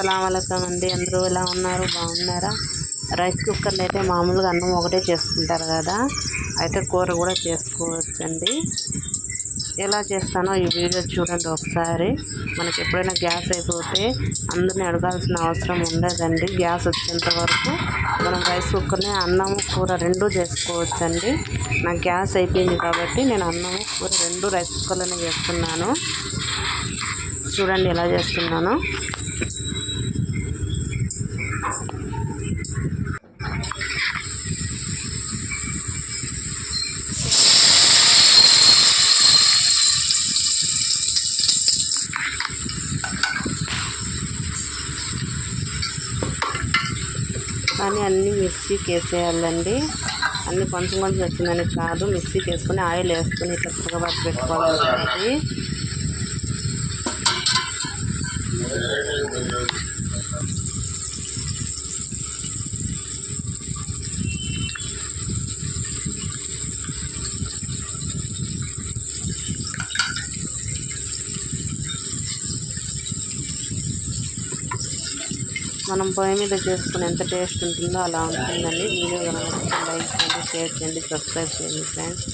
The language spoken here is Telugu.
అస్సలాము అలైకుం అండి. అందరూ ఎలా ఉన్నారు? బాగున్నారా? రైస్ కుక్కర్లో అయితే మామూలుగా అన్నం ఒకటే చేసుకుంటారు కదా, అయితే కూర కూడా చేసుకోవచ్చండి. ఎలా చేస్తానో ఈ వీడియో చూడండి ఒకసారి. మనకి ఎప్పుడైనా గ్యాస్ అయిపోతే అందరినీ అడగాల్సిన అవసరం ఉండదండి. గ్యాస్ వచ్చేంత వరకు మనం రైస్ కుక్కర్ని అన్నము కూర రెండు చేసుకోవచ్చండి. నాకు గ్యాస్ అయిపోయింది కాబట్టి నేను అన్నము కూర రెండు రైస్ కుక్కర్లోనే చేస్తున్నాను. చూడండి ఎలా చేస్తున్నాను. కానీ అన్నీ మిక్సీకి వేసేయాలండి. అన్నీ కొంచెం కొంచెం వచ్చిందని కాదు, మిక్సీకి వేసుకొని ఆయిల్ వేసుకొని ఇట్లా తిరగబాటు పెట్టుకోవాల్సి ఉంటుంది. మనం పొయ్యి మీద చేసుకుని ఎంత టేస్ట్ ఉంటుందో అలా ఉంటుందండి. వీడియో కనుక లైక్ చేయండి, షేర్ చేయండి, సబ్స్క్రైబ్ చేయండి ఫ్రెండ్స్.